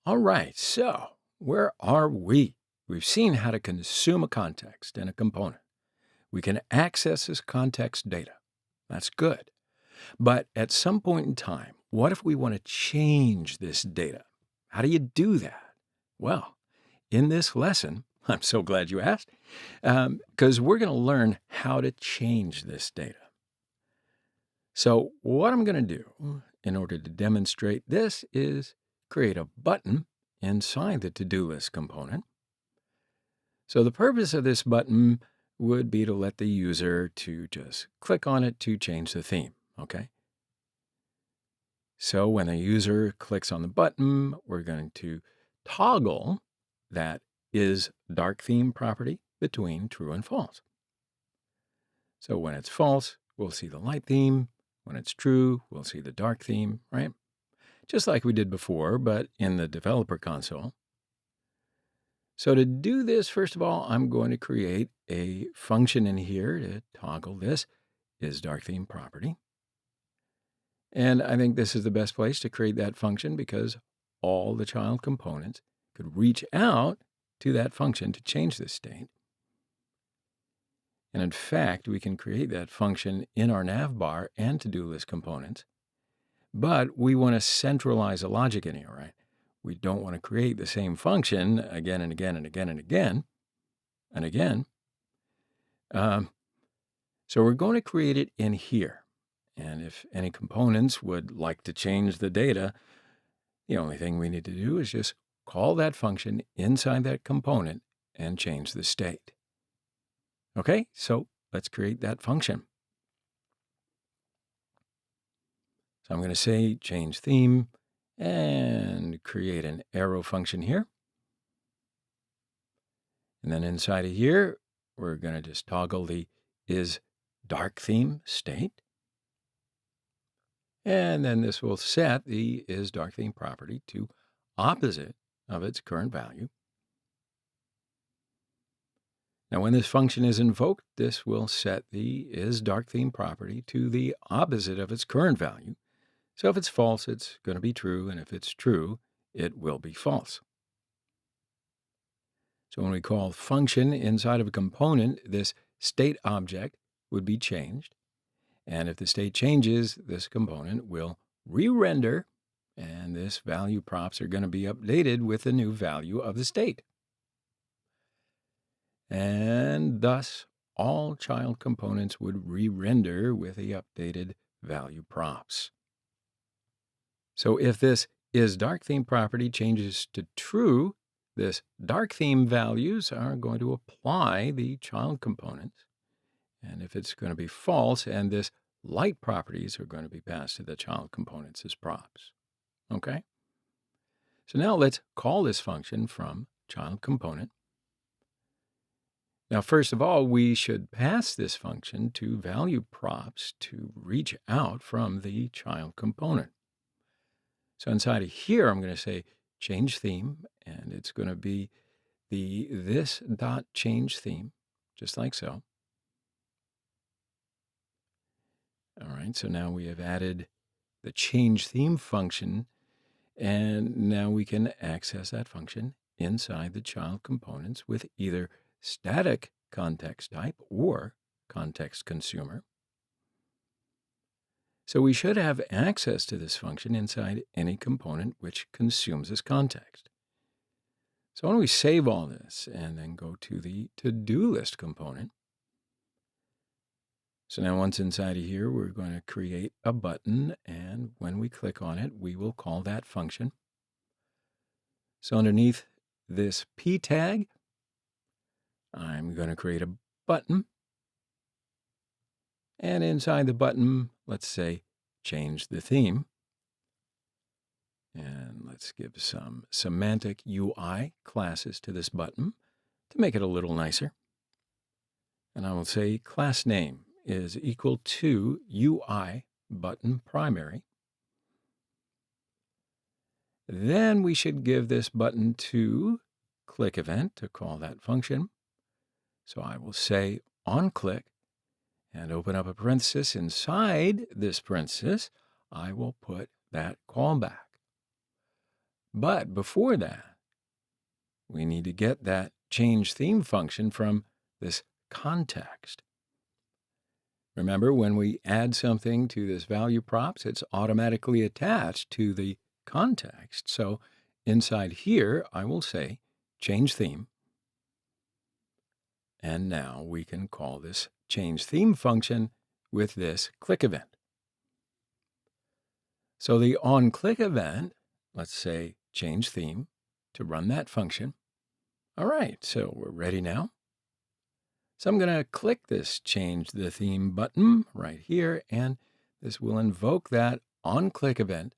All right, so where are we? We've seen how to consume a context and a component. We can access this context data. That's good. But at some point in time, what if we want to change this data? How do you do that? Well, in this lesson, I'm so glad you asked, because we're going to learn how to change this data. So, what I'm going to do in order to demonstrate this is create a button inside the to-do list component. So the purpose of this button would be to let the user to just click on it to change the theme, okay? So when the user clicks on the button, we're going to toggle that is dark theme property between true and false. So when it's false, we'll see the light theme. When it's true, we'll see the dark theme, right? Just like we did before, but in the developer console. So to do this, first of all, I'm going to create a function in here to toggle this is dark theme property. And I think this is the best place to create that function because all the child components could reach out to that function to change this state. And in fact, we can create that function in our navbar and to-do list components. But we want to centralize the logic in here, right? We don't want to create the same function again and again and again and again and again. So we're going to create it in here. And if any components would like to change the data, the only thing we need to do is just call that function inside that component and change the state. Okay, so let's create that function. So I'm going to say change theme and create an arrow function here. And then inside of here, we're going to just toggle the is dark theme state. And then this will set the is dark theme property to opposite of its current value. Now, when this function is invoked, this will set the is dark theme property to the opposite of its current value. So if it's false, it's going to be true, and if it's true, it will be false. So when we call function inside of a component, this state object would be changed. And if the state changes, this component will re-render, and this value props are going to be updated with the new value of the state. And thus, all child components would re-render with the updated value props. So if this is dark theme property changes to true, this dark theme values are going to apply the child components. And if it's going to be false, and this light properties are going to be passed to the child components as props. Okay? So now let's call this function from child component. Now, first of all, we should pass this function to value props to reach out from the child component. So inside of here, I'm going to say change theme, and it's going to be the this.change theme, just like so. All right, so now we have added the change theme function, and now we can access that function inside the child components with either static context type or context consumer. So we should have access to this function inside any component which consumes this context. So why don't we save all this and then go to the to-do list component. So now once inside of here, we're going to create a button, and when we click on it, we will call that function. So underneath this p tag, I'm going to create a button. And inside the button, let's say change the theme. And let's give some semantic UI classes to this button to make it a little nicer. And I will say class name is equal to UI button primary. Then we should give this button to click event to call that function. So I will say on click and open up a parenthesis. Inside this parenthesis, I will put that callback. But before that, we need to get that change theme function from this context. Remember, when we add something to this value props, it's automatically attached to the context. So inside here, I will say change theme. And now we can call this change theme function with this click event. So the onClick event, let's say change theme to run that function. All right, so we're ready now. So I'm going to click this change the theme button right here, and this will invoke that onClick event.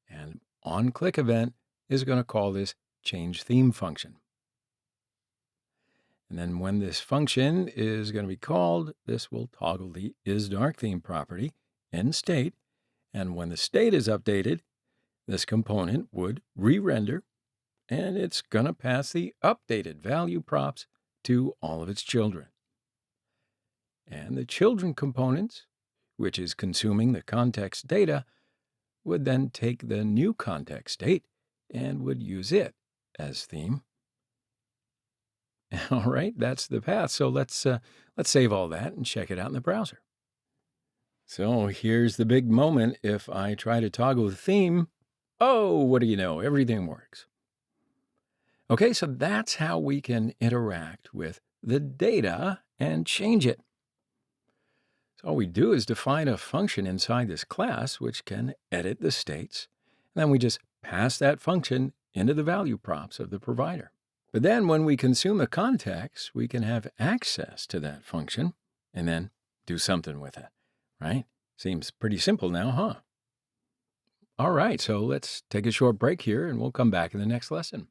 And onClick event is going to call this change theme function. And then when this function is going to be called, this will toggle the isDarkTheme property in state. And when the state is updated, this component would re-render, and it's going to pass the updated value props to all of its children. And the children components, which is consuming the context data, would then take the new context state and would use it as theme. All right, that's the path. So let's save all that and check it out in the browser. So here's the big moment. If I try to toggle the theme, oh, what do you know? Everything works. Okay, so that's how we can interact with the data and change it. So all we do is define a function inside this class which can edit the states, and then we just pass that function into the value props of the provider. But then when we consume a context, we can have access to that function and then do something with it, right? Seems pretty simple now, huh? All right, so let's take a short break here and we'll come back in the next lesson.